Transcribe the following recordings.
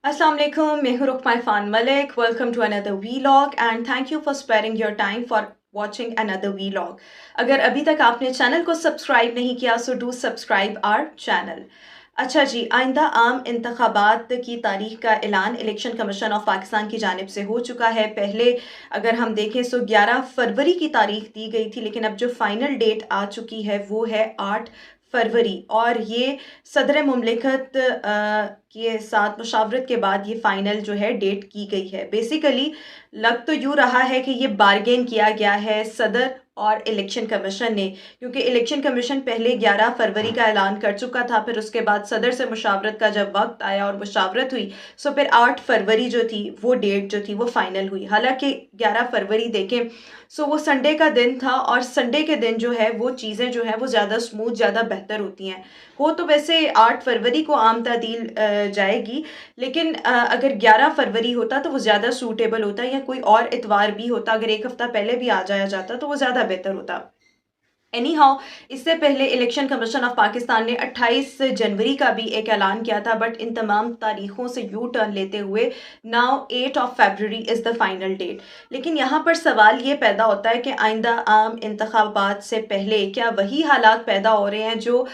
Assalamu alaikum, मैं हूँ Rukma Irfan Malik. Welcome to another vlog and thank you for sparing your time for watching another vlog. अगर अभी तक आपने चैनल को सब्सक्राइब नहीं किया so do subscribe our channel. अच्छा जी, आइंदा आम इंतखाबात की तारीख का ऐलान इलेक्शन कमीशन ऑफ पाकिस्तान की जानिब से हो चुका है. पहले अगर हम देखें तो 11 फरवरी की तारीख दी गई थी, लेकिन अब जो फाइनल डेट आ चुकी है वो है 8 फरवरी. और ये सदर मुमलिकत के साथ मुशावरत के बाद ये फ़ाइनल जो है डेट की गई है. बेसिकली लग तो यूँ रहा है कि ये बारगेन किया गया है सदर और इलेक्शन कमीशन ने, क्योंकि इलेक्शन कमीशन पहले 11 फरवरी का ऐलान कर चुका था. फिर उसके बाद सदर से मुशावरत का जब वक्त आया और मुशावरत हुई सो फिर 8 फरवरी जो थी वो डेट जो थी वो फाइनल हुई. हालांकि 11 फरवरी देखें सो वो संडे का दिन था, और संडे के दिन जो है वो चीज़ें जो है वो ज़्यादा स्मूथ, ज़्यादा बेहतर होती हैं. हो तो वैसे 8 फरवरी को आम तादील जाएगी, लेकिन अगर 11 फरवरी होता तो वो ज़्यादा सूटेबल होता, या कोई और इतवार भी होता, अगर एक हफ़्ता पहले भी आ जाया जाता तो वो ज़्यादा बेहतर होता. एनी हाउ, इससे पहले इलेक्शन कमीशन ऑफ पाकिस्तान ने 28 जनवरी का भी एक ऐलान किया था, बट इन तमाम तारीखों से यू टर्न लेते हुए now 8 of February is the final date. लेकिन यहाँ पर सवाल ये पैदा होता है कि आइंदा आम इंतखाबात से पहले क्या वही हालात पैदा हो रहे हैं जो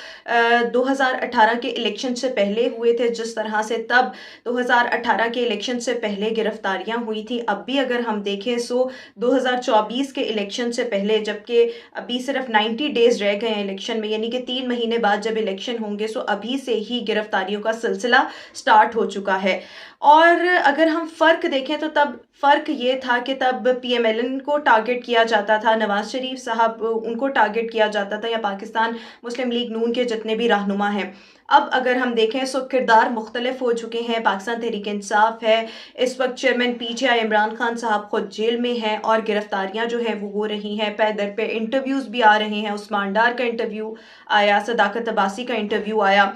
2018 के इलेक्शन से पहले हुए थे. जिस तरह से तब 2018 के इलेक्शन से पहले गिरफ्तारियाँ हुई थी, अब भी अगर हम देखें सो 2024 के इलेक्शन से पहले, जबकि अभी सिर्फ 90 डेज रह गए हैं इलेक्शन में, यानी कि 3 महीने बाद जब इलेक्शन होंगे सो अभी से ही गिरफ्तारियों का सिलसिला स्टार्ट हो चुका है. और अगर हम फ़र्क देखें तो तब फ़र्क ये था कि तब PMLN को टारगेट किया जाता था, नवाज़ शरीफ साहब उनको टारगेट किया जाता था, या पाकिस्तान मुस्लिम लीग नून के जितने भी रहनुमा हैं. अब अगर हम देखें सो किरदार मुख्तलिफ हो चुके हैं. पाकिस्तान तहरीक इंसाफ है, इस वक्त चेयरमैन PTI इमरान खान साहब खुद जेल में हैं और गिरफ्तारियां जो हैं वो हो रही हैं. पे दर पे इंटरव्यूज़ भी आ रहे हैं. उस्मान डार का इंटरव्यू आया, सदाकत अब्बासी का इंटरव्यू आया,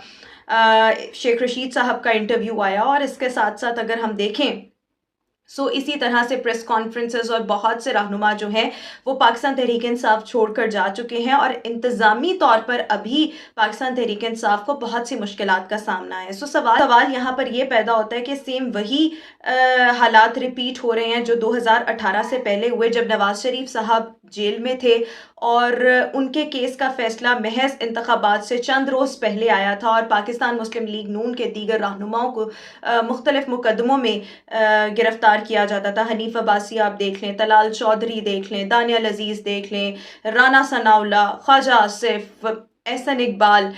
शेख रशीद साहब का इंटरव्यू आया, और इसके साथ साथ अगर हम देखें सो इसी तरह से प्रेस कॉन्फ्रेंसेस और बहुत से रहनुमा जो हैं वो पाकिस्तान तहरीक इंसाफ छोड़कर जा चुके हैं, और इंतज़ामी तौर पर अभी पाकिस्तान तहरीक इंसाफ को बहुत सी मुश्किलात का सामना है. सो सवाल यहाँ पर ये पैदा होता है कि सेम वही हालात रिपीट हो रहे हैं जो 2018 से पहले हुए, जब नवाज़ शरीफ साहब जेल में थे और उनके केस का फैसला महज इंतखाबात से चंद रोज़ पहले आया था, और पाकिस्तान मुस्लिम लीग नून के दीगर रहनुमाओं को मुख्तलिफ मुकदमों में गिरफ्तार किया जाता था. हनीफ अब्बासी आप देख लें, तलाल चौधरी देख लें, दानियाल अजीज़ देख लें, राना सनाउल्ला, ख्वाजा आसिफ, एहसन इकबाल,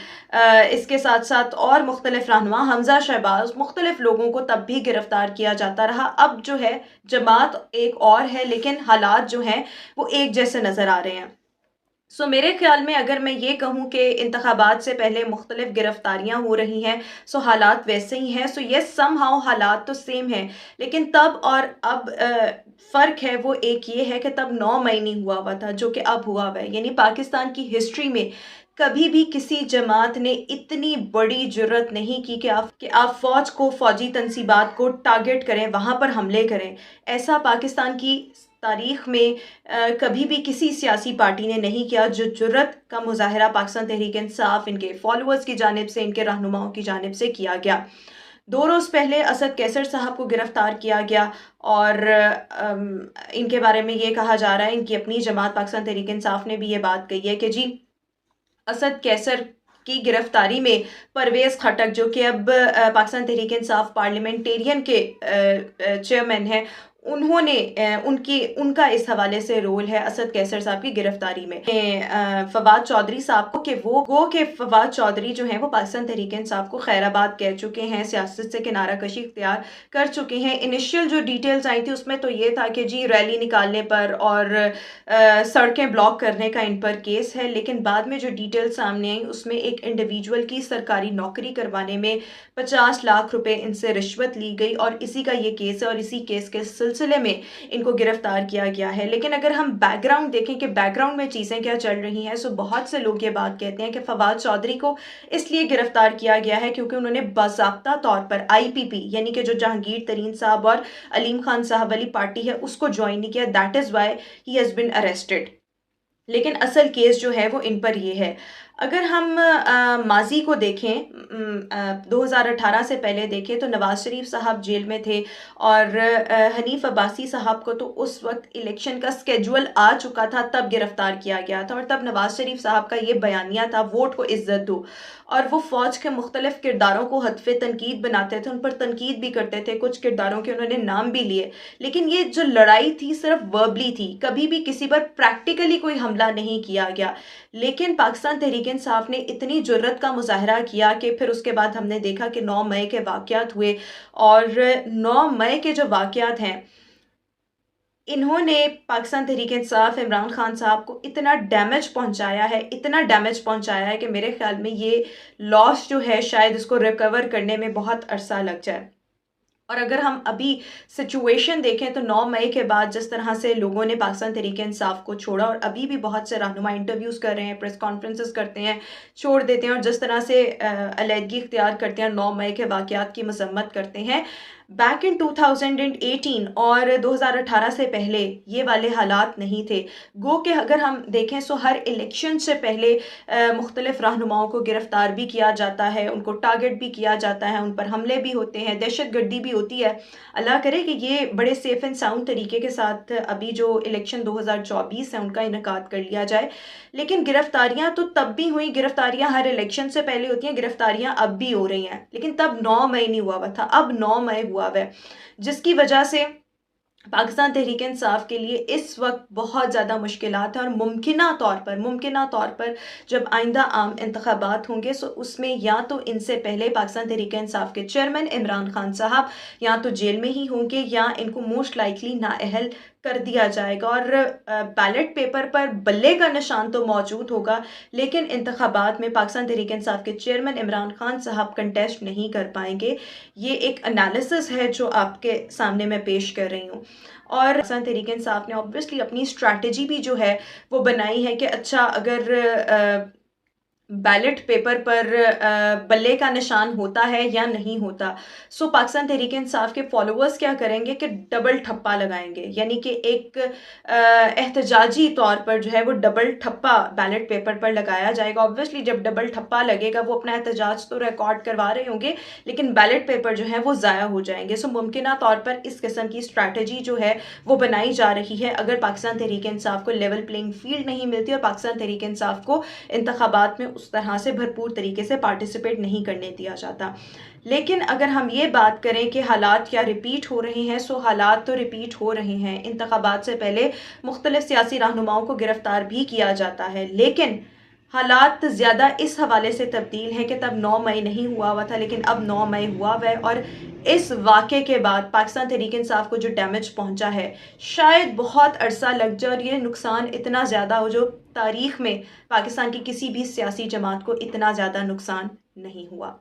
इसके साथ साथ और मुख्तलिफ रहनुमा, हमजा शहबाज, मुख्तलिफ लोगों को तब भी गिरफ़्तार किया जाता रहा. अब जो है जमात एक और है, लेकिन हालात जो हैं वो एक जैसे नज़र आ रहे हैं. सो मेरे ख्याल में अगर मैं ये कहूँ कि इंतखाबात से पहले मुख्तलिफ गिरफ्तारियाँ हो रही हैं सो हालात वैसे ही हैं. सो येस, सम हाउ हालात तो सेम हैं, लेकिन तब और अब फ़र्क है वो एक ये है कि तब 9 मई नहीं हुआ हुआ था जो कि अब हुआ हुआ है. यानी पाकिस्तान की हिस्ट्री में कभी भी किसी जमात ने इतनी बड़ी जुर्रत नहीं की कि आप फ़ौज को, फ़ौजी तनसीबात को टारगेट करें, वहाँ पर हमले करें. ऐसा पाकिस्तान की तारीख़ में कभी भी किसी सियासी पार्टी ने नहीं किया. जो जुर्रत का मुज़ाहरा पाकिस्तान तहरीक इंसाफ, इनके फॉलोअर्स की जानिब से, इनके रहनुमाओं की जानिब से किया गया. 2 रोज़ पहले असद कैसर साहब को गिरफ़्तार किया गया, और इनके बारे में ये कहा जा रहा है, इनकी अपनी जमात पाकिस्तान तहरीक इंसाफ ने भी ये बात कही है कि जी असद कैसर की गिरफ्तारी में परवेज़ खटक, जो कि अब पाकिस्तान तहरीक इंसाफ पार्लियामेंटेरियन के चेयरमैन हैं, उन्होंने उनका इस हवाले से रोल है असद कैसर साहब की गिरफ्तारी में. फवाद चौधरी साहब को कि फवाद चौधरी जो हैं वो पाकिस्तान तहरीक इंसाफ को खैराबाद कह चुके हैं, सियासत से किनारा कशी इख्तियार कर चुके हैं. इनिशियल जो डिटेल्स आई थी उसमें तो ये था कि जी रैली निकालने पर और सड़कें ब्लॉक करने का इन पर केस है, लेकिन बाद में जो डिटेल्स सामने आई उसमें एक इंडिविजुअल की सरकारी नौकरी करवाने में 50 लाख रुपए इनसे रिश्वत ली गई, और इसी का ये केस है, और इसी केस के सिलसिले में इनको गिरफ्तार किया गया है. लेकिन अगर हम बैकग्राउंड देखें कि बैकग्राउंड में चीज़ें क्या चल रही हैं, सो बहुत से लोग ये बात कहते हैं कि फवाद चौधरी को इसलिए गिरफ्तार किया गया है क्योंकि उन्होंने बाज़ाब्ता तौर पर IPP यानी कि जो जहांगीर तरीन साहब और अलीम खान साहब वाली पार्टी है उसको ज्वाइन नहीं किया. That is why he has been arrested. लेकिन असल केस जो है वो इन पर ये है. اگر ہم ماضی کو دیکھیں، 2018 سے پہلے دیکھیں تو نواز شریف صاحب جیل میں تھے، اور حنیف عباسی صاحب کو تو اس وقت الیکشن کا سکیجول آ چکا تھا، تب گرفتار کیا گیا تھا، اور تب نواز شریف صاحب کا یہ بیانیہ تھا ووٹ کو عزت دو، اور وہ فوج کے مختلف کرداروں کو ہدف تنقید بناتے تھے، ان پر تنقید بھی کرتے تھے، کچھ کرداروں کے انہوں نے نام بھی لیے، لیکن یہ جو لڑائی تھی صرف وربلی تھی، کبھی بھی کسی پر پریکٹیکلی کوئی حملہ نہیں کیا گیا۔ لیکن پاکستان تحریک انصاف نے اتنی جرت کا مظاہرہ کیا کہ پھر اس کے بعد ہم نے دیکھا کہ 9 مئی کے واقعات ہوئے، اور 9 مئی کے جو واقعات ہیں، انہوں نے پاکستان تحریک انصاف عمران خان صاحب کو اتنا ڈیمیج پہنچایا ہے، اتنا ڈیمیج پہنچایا ہے کہ میرے خیال میں یہ لاس جو ہے شاید اس کو ریکور کرنے میں بہت عرصہ لگ جائے۔ اور اگر ہم ابھی سچویشن دیکھیں تو 9 مئی کے بعد جس طرح سے لوگوں نے پاکستان تحریک انصاف کو چھوڑا، اور ابھی بھی بہت سے رہنما انٹرویوز کر رہے ہیں، پریس کانفرنسز کرتے ہیں، چھوڑ دیتے ہیں، اور جس طرح سے علیحدگی اختیار کرتے ہیں، 9 مئی کے واقعات کی مذمت کرتے ہیں، بیک ان 2018 اور 2018 سے پہلے یہ والے حالات نہیں تھے۔ گو کہ اگر ہم دیکھیں سو ہر الیکشن سے پہلے مختلف رہنماؤں کو گرفتار بھی کیا جاتا ہے، ان کو ٹارگٹ بھی کیا جاتا ہے، ان پر حملے بھی ہوتے ہیں، دہشت گردی بھی ہوتی ہے۔ اللہ کرے کہ یہ بڑے سیف اینڈ ساؤنڈ طریقے کے ساتھ ابھی جو الیکشن 2024 ہے ان کا انعقاد کر لیا جائے، لیکن گرفتاریاں تو تب بھی ہوئیں، گرفتاریاں ہر الیکشن سے پہلے ہوتی ہیں، گرفتاریاں اب بھی ہو رہی ہیں، لیکن تب 9 مئی نہیں ہوا ہوا تھا، اب 9 مئی ہوا ہوا ہے، جس کی وجہ سے پاکستان تحریک انصاف کے لیے اس وقت بہت زیادہ مشکلات ہیں، اور ممکنہ طور پر جب آئندہ عام انتخابات ہوں گے سو اس میں یا تو ان سے پہلے پاکستان تحریک انصاف کے چیئرمین عمران خان صاحب یا تو جیل میں ہی ہوں گے، یا ان کو موسٹ لائکلی نااہل کر دیا جائے گا، اور بیلٹ پیپر پر بلے کا نشان تو موجود ہوگا، لیکن انتخابات میں پاکستان تحریک انصاف کے چیئرمین عمران خان صاحب کنٹیسٹ نہیں کر پائیں گے۔ یہ ایک انالیسس ہے جو آپ کے سامنے میں پیش کر رہی ہوں۔ اور پاکستان تحریک انصاف نے obviously اپنی اسٹریٹجی بھی جو ہے وہ بنائی ہے کہ اچھا اگر بیلٹ پیپر پر بلے کا نشان ہوتا ہے یا نہیں ہوتا، سو پاکستان تحریک انصاف کے فالوورز کیا کریں گے کہ ڈبل ٹھپا لگائیں گے، یعنی کہ ایک احتجاجی طور پر جو ہے وہ ڈبل ٹھپا بیلٹ پیپر پر لگایا جائے گا۔ obviously جب ڈبل ٹھپا لگے گا وہ اپنا احتجاج تو ریکارڈ کروا رہے ہوں گے، لیکن بیلٹ پیپر جو ہے وہ ضائع ہو جائیں گے۔ سو ممکنہ طور پر اس قسم کی اسٹریٹجی جو ہے وہ بنائی جا رہی ہے اگر پاکستان تحریک انصاف کو لیول پلینگ فیلڈ نہیں ملتی، اور پاکستان تحریک انصاف کو انتخابات میں اس طرح سے بھرپور طریقے سے پارٹیسپیٹ نہیں کرنے دیا جاتا۔ لیکن اگر ہم یہ بات کریں کہ حالات کیا ریپیٹ ہو رہے ہیں، سو حالات تو ریپیٹ ہو رہے ہیں۔ انتخابات سے پہلے مختلف سیاسی رہنماؤں کو گرفتار بھی کیا جاتا ہے، لیکن حالات زیادہ اس حوالے سے تبدیل ہیں کہ تب 9 مئی نہیں ہوا ہوا تھا، لیکن اب 9 مئی ہوا ہوا ہے، اور اس واقعے کے بعد پاکستان تحریک انصاف کو جو ڈیمیج پہنچا ہے شاید بہت عرصہ لگ جائے، اور یہ نقصان اتنا زیادہ ہو جو تاریخ میں پاکستان کی کسی بھی سیاسی جماعت کو اتنا زیادہ نقصان نہیں ہوا۔